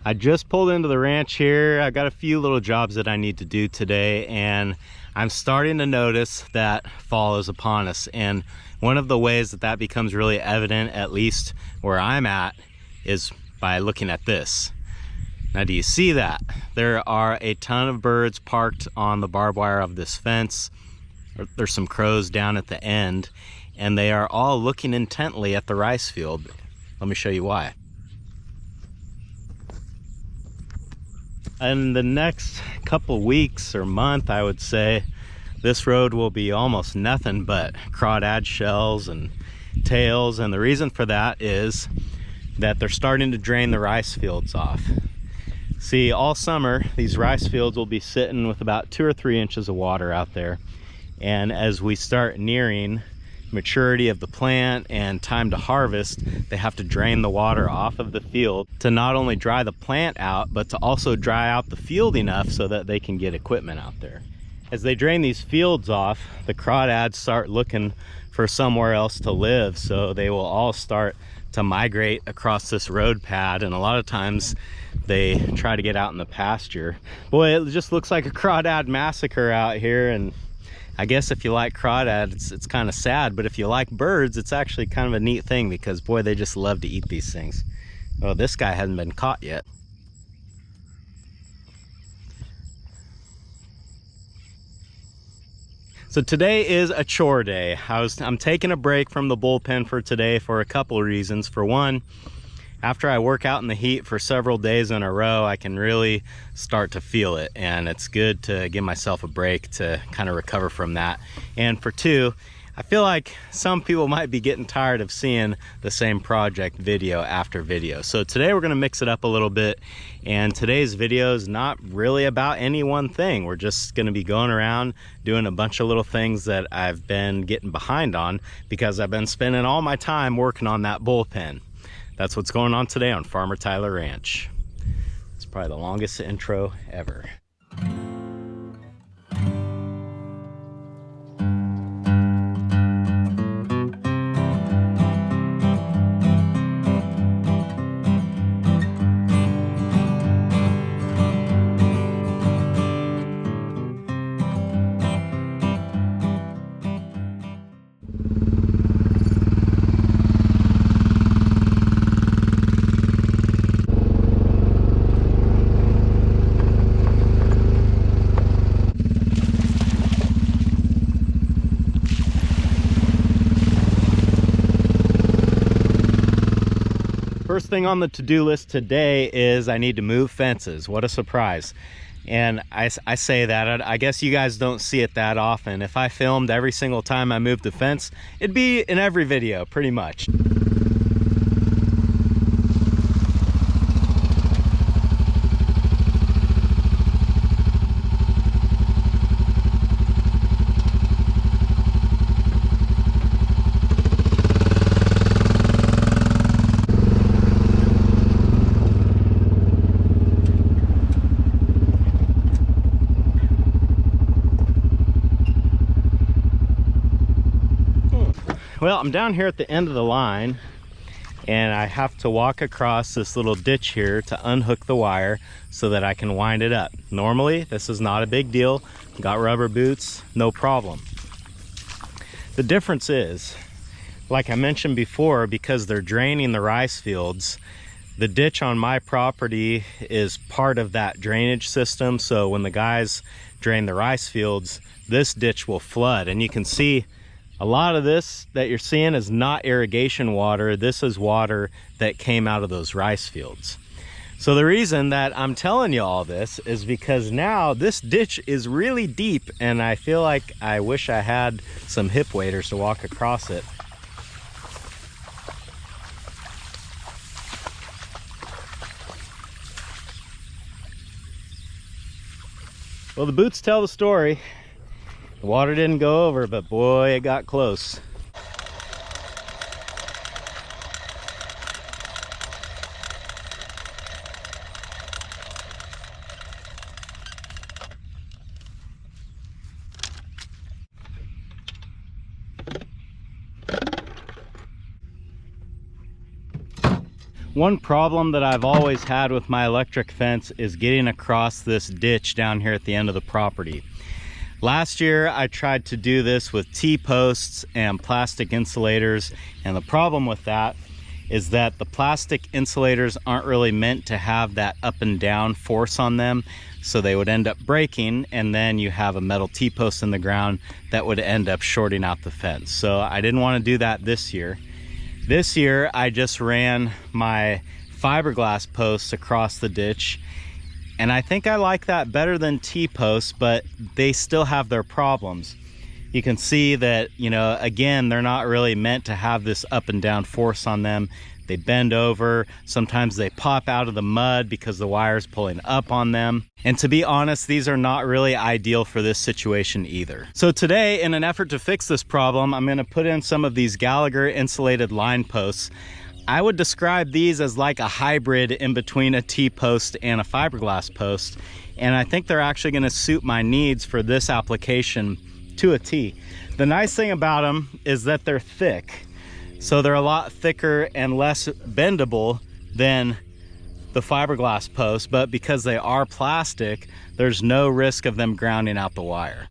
I just pulled into the ranch here. I got a few little jobs that I need to do today, and I'm starting to notice that fall is upon us. And one of the ways that that becomes really evident, at least where I'm at, is by looking at this. Now, do you see that? There are a ton of birds parked on the barbed wire of this fence. There's some crows down at the end, and they are all looking intently at the rice field. Let me show you why. In the next couple weeks or month, I would say, this road will be almost nothing but crawdad shells and tails. And the reason for that is that they're starting to drain the rice fields off. See, all summer, these rice fields will be sitting with about 2 or 3 inches of water out there. And as we start nearing maturity of the plant and time to harvest, they have to drain the water off of the field to not only dry the plant out, but to also dry out the field enough so that they can get equipment out there. As they drain these fields off, the crawdads start looking for somewhere else to live, so they will all start to migrate across this road pad, and a lot of times they try to get out in the pasture. Boy, it just looks like a crawdad massacre out here, and I guess if you like crawdad, it's kind of sad, but if you like birds, it's actually kind of a neat thing because, boy, they just love to eat these things. Oh, this guy hasn't been caught yet. So today is a chore day. I'm taking a break from the bullpen for today for a couple of reasons. For one, after I work out in the heat for several days in a row, I can really start to feel it, and it's good to give myself a break to kind of recover from that. And for two, I feel like some people might be getting tired of seeing the same project video after video. So today we're gonna mix it up a little bit, and today's video is not really about any one thing. We're just gonna be going around doing a bunch of little things that I've been getting behind on because I've been spending all my time working on that bullpen. That's what's going on today on Farmertylerranch. It's probably the longest intro ever. First thing on the to-do list today is I need to move fences. What a surprise. And I say that, I guess you guys don't see it that often. If I filmed every single time I moved the fence, it'd be in every video, pretty much. Well, I'm down here at the end of the line, and I have to walk across this little ditch here to unhook the wire so that I can wind it up. Normally, this is not a big deal. Got rubber boots, no problem. The difference is, like I mentioned before, because they're draining the rice fields, the ditch on my property is part of that drainage system. So when the guys drain the rice fields, this ditch will flood, and you can see a lot of this that you're seeing is not irrigation water. This is water that came out of those rice fields. So the reason that I'm telling you all this is because now this ditch is really deep, and I feel like I wish I had some hip waders to walk across it. Well, the boots tell the story. The water didn't go over, but boy, it got close. One problem that I've always had with my electric fence is getting across this ditch down here at the end of the property. Last year, I tried to do this with T-posts and plastic insulators, and the problem with that is that the plastic insulators aren't really meant to have that up and down force on them, so they would end up breaking, and then you have a metal T-post in the ground that would end up shorting out the fence. So I didn't want to do that this year. This year, I just ran my fiberglass posts across the ditch, and I think I like that better than T-posts, but they still have their problems. You can see that, you know, again, they're not really meant to have this up and down force on them. They bend over, sometimes they pop out of the mud because the wire's pulling up on them. And to be honest, these are not really ideal for this situation either. So today, in an effort to fix this problem, I'm gonna put in some of these Gallagher insulated line posts. I would describe these as like a hybrid in between a T-post and a fiberglass post. And I think they're actually gonna suit my needs for this application to a T. The nice thing about them is that they're thick. So they're a lot thicker and less bendable than the fiberglass post, but because they are plastic, there's no risk of them grounding out the wire.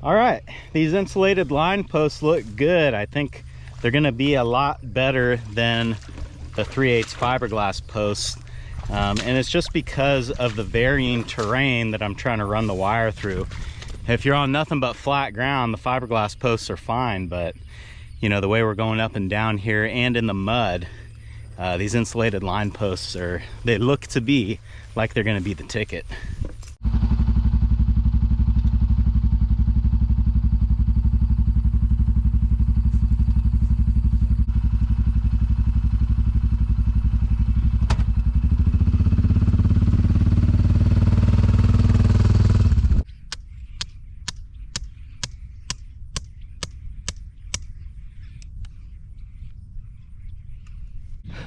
All right, these insulated line posts look good. I think they're gonna be a lot better than the 3/8 fiberglass posts. And it's just because of the varying terrain that I'm trying to run the wire through. If you're on nothing but flat ground, the fiberglass posts are fine, but you know, the way we're going up and down here and in the mud, these insulated line posts they look to be like they're gonna be the ticket.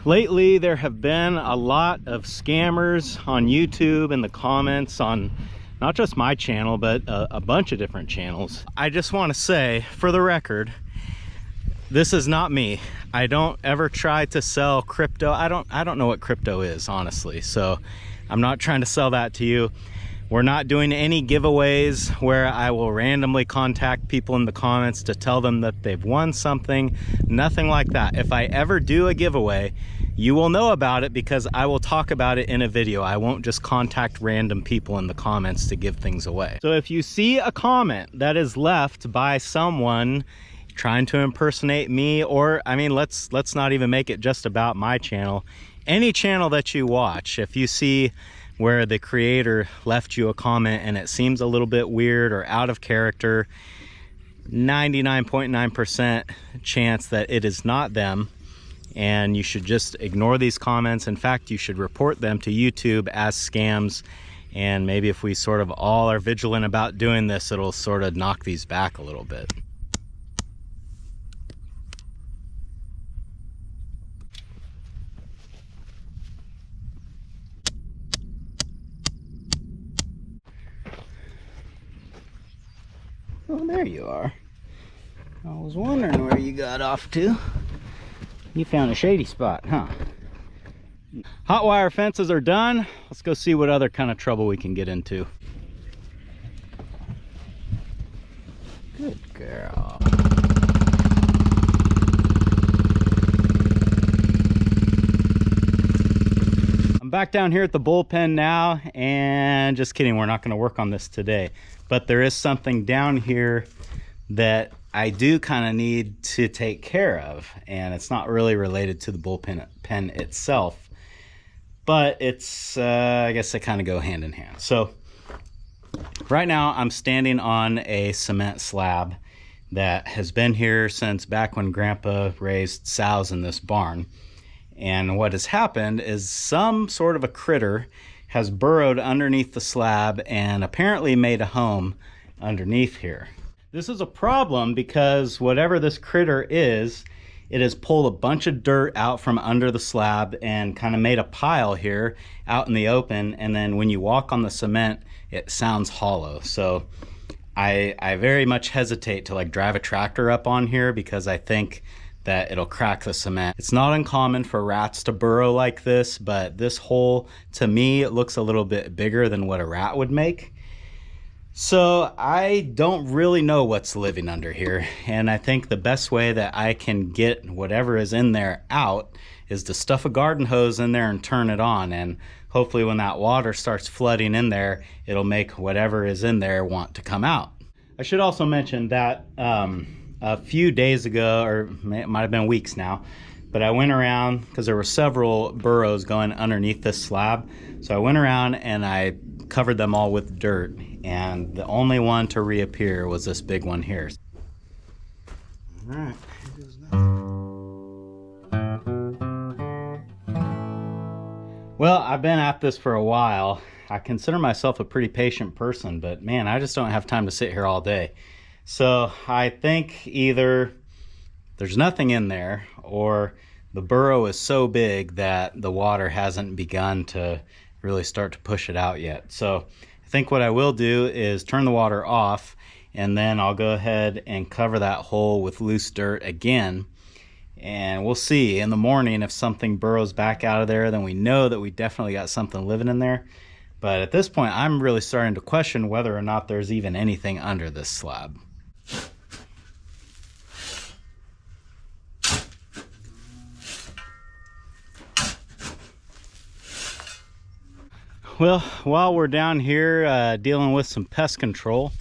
Lately, there have been a lot of scammers on YouTube in the comments on not just my channel, but a bunch of different channels. I just want to say, for the record, this is not me. I don't ever try to sell crypto. I don't know what crypto is, honestly. So I'm not trying to sell that to you. We're not doing any giveaways where I will randomly contact people in the comments to tell them that they've won something. Nothing like that. If I ever do a giveaway, you will know about it because I will talk about it in a video. I won't just contact random people in the comments to give things away. So if you see a comment that is left by someone trying to impersonate me, or I mean, let's not even make it just about my channel. Any channel that you watch, if you see where the creator left you a comment and it seems a little bit weird or out of character, 99.9% chance that it is not them, and you should just ignore these comments. In fact, you should report them to YouTube as scams, and maybe if we sort of all are vigilant about doing this, it'll sort of knock these back a little bit. Oh, there you are. I was wondering where you got off to. You found a shady spot, huh? Hot wire fences are done. Let's go see what other kind of trouble we can get into. Good girl. I'm back down here at the bullpen now, and just kidding, we're not going to work on this today. But there is something down here that I do kind of need to take care of, and it's not really related to the bullpen itself, but it's I guess they kind of go hand in hand. So Right now I'm standing on a cement slab that has been here since back when Grandpa raised sows in this barn. And what has happened is some sort of a critter has burrowed underneath the slab and apparently made a home underneath here. This is a problem because whatever this critter is, it has pulled a bunch of dirt out from under the slab and kind of made a pile here out in the open. And then when you walk on the cement, it sounds hollow. So I very much hesitate to like drive a tractor up on here because I think that it'll crack the cement. It's not uncommon for rats to burrow like this, but this hole, to me, it looks a little bit bigger than what a rat would make. So I don't really know what's living under here, and I think the best way that I can get whatever is in there out is to stuff a garden hose in there and turn it on, and hopefully when that water starts flooding in there, it'll make whatever is in there want to come out. I should also mention that a few days ago, or it might have been weeks now, but I went around because there were several burrows going underneath this slab. So I went around and I covered them all with dirt, and the only one to reappear was this big one here. All right. Well, I've been at this for a while. I consider myself a pretty patient person, but man, I just don't have time to sit here all day. So I think either there's nothing in there or the burrow is so big that the water hasn't begun to really start to push it out yet. So I think what I will do is turn the water off, and then I'll go ahead and cover that hole with loose dirt again. And we'll see in the morning if something burrows back out of there, then we know that we definitely got something living in there. But at this point, I'm really starting to question whether or not there's even anything under this slab. Well, while we're down here dealing with some pest control,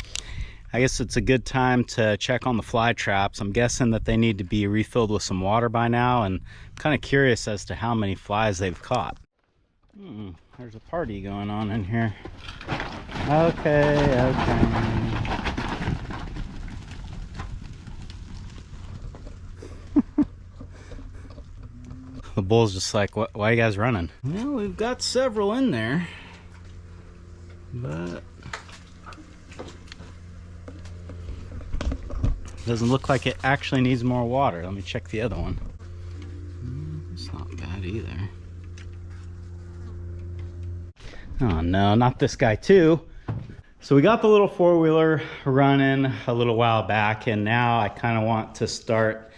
I guess it's a good time to check on the fly traps. I'm guessing that they need to be refilled with some water by now, and I'm kind of curious as to how many flies they've caught. There's a party going on in here. Okay. The bull's just like, why are you guys running? Well, we've got several in there, but doesn't look like it actually needs more water. Let me check the other one. It's not bad either. Oh no, not this guy too. So we got the little four-wheeler running a little while back, and now I kind of want to start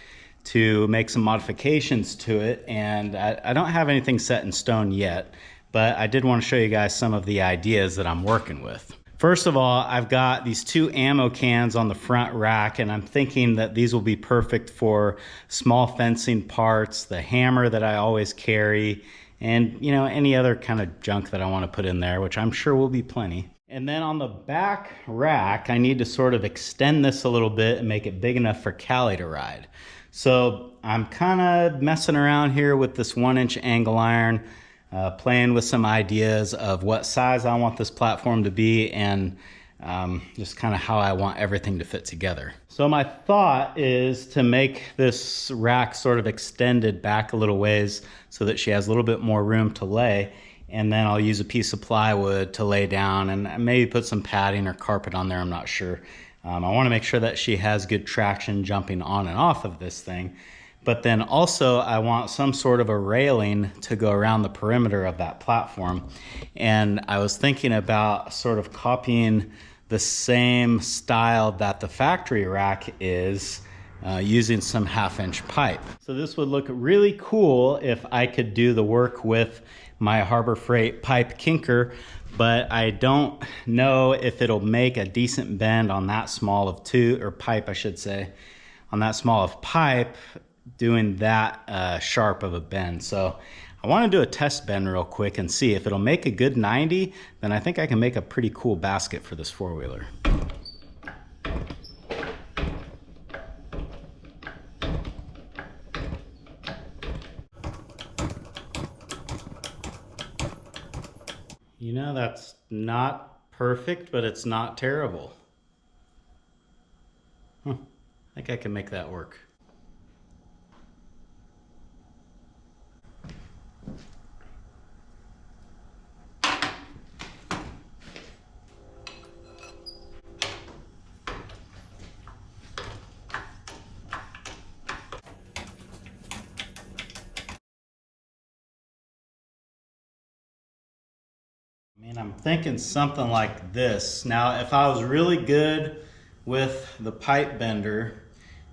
to make some modifications to it, and I don't have anything set in stone yet, but I did want to show you guys some of the ideas that I'm working with. First of all, I've got these 2 ammo cans on the front rack, and I'm thinking that these will be perfect for small fencing parts, the hammer that I always carry, and you know, any other kind of junk that I want to put in there, which I'm sure will be plenty. And then on the back rack, I need to sort of extend this a little bit and make it big enough for Callie to ride. So I'm kind of messing around here with this 1-inch angle iron, playing with some ideas of what size I want this platform to be, and just kind of how I want everything to fit together. So my thought is to make this rack sort of extended back a little ways so that she has a little bit more room to lay, and then I'll use a piece of plywood to lay down and maybe put some padding or carpet on there, I'm not sure. I want to make sure that she has good traction jumping on and off of this thing. But then also I want some sort of a railing to go around the perimeter of that platform. And I was thinking about sort of copying the same style that the factory rack is, using some 1/2-inch pipe. So this would look really cool if I could do the work with my Harbor Freight pipe kinker, but I don't know if it'll make a decent bend on that small of pipe, I should say, on that small of pipe, doing that sharp of a bend. So I want to do a test bend real quick and see if it'll make a good 90, then I think I can make a pretty cool basket for this 4-wheeler. You know, that's not perfect, but it's not terrible. I think I can make that work. I mean, I'm thinking something like this. Now, if I was really good with the pipe bender,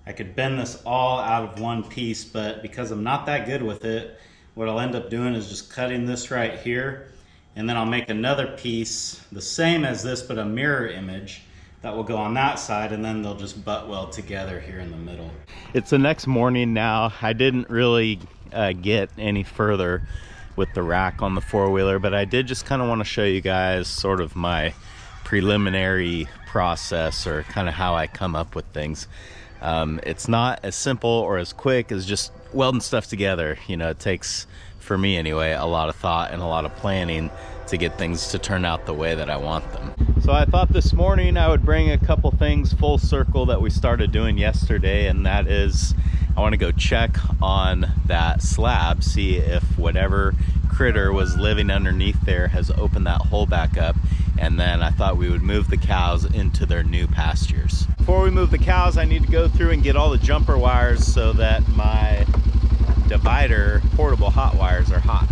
I could bend this all out of one piece, but because I'm not that good with it, what I'll end up doing is just cutting this right here, and then I'll make another piece the same as this, but a mirror image that will go on that side, and then they'll just butt weld together here in the middle. It's the next morning now. I didn't really get any further with the rack on the four-wheeler, but I did just kind of want to show you guys sort of my preliminary process, or kind of how I come up with things. It's not as simple or as quick as just welding stuff together. You know, it takes, for me anyway, a lot of thought and a lot of planning to get things to turn out the way that I want them. So I thought this morning I would bring a couple things full circle that we started doing yesterday, and that is I want to go check on that slab, see if whatever critter was living underneath there has opened that hole back up, and then I thought we would move the cows into their new pastures. Before we move the cows, I need to go through and get all the jumper wires so that my divider portable hot wires are hot.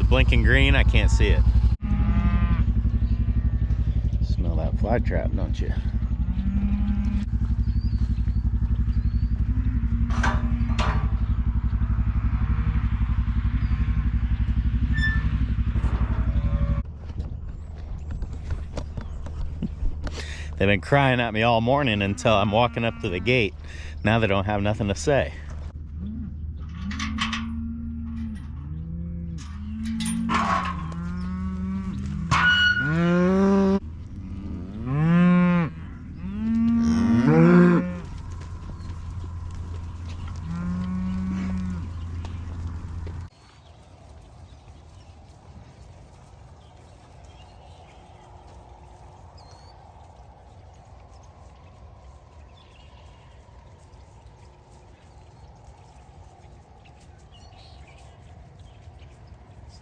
Blinking green, I can't see it. Smell that fly trap, don't you? They've been crying at me all morning until I'm walking up to the gate. Now they don't have nothing to say.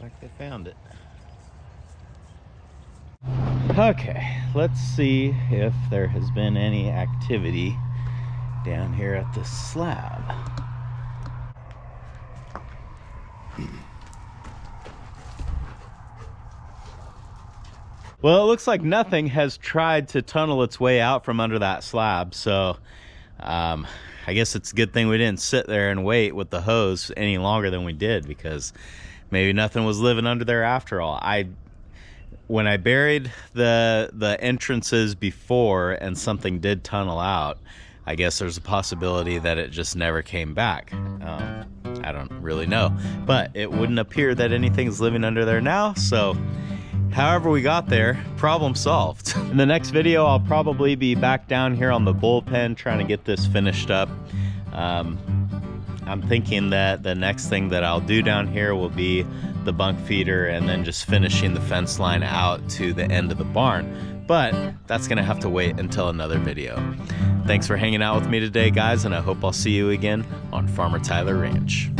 Like they found it. Okay, let's see if there has been any activity down here at the slab. Well, it looks like nothing has tried to tunnel its way out from under that slab, so I guess it's a good thing we didn't sit there and wait with the hose any longer than we did, because maybe nothing was living under there after all. When I buried the entrances before and something did tunnel out, I guess there's a possibility that it just never came back. I don't really know, but it wouldn't appear that anything's living under there now, so however we got there, problem solved. In the next video, I'll probably be back down here on the bullpen trying to get this finished up. I'm thinking that the next thing that I'll do down here will be the bunk feeder, and then just finishing the fence line out to the end of the barn. But that's gonna have to wait until another video. Thanks for hanging out with me today, guys, and I hope I'll see you again on Farmer Tyler Ranch.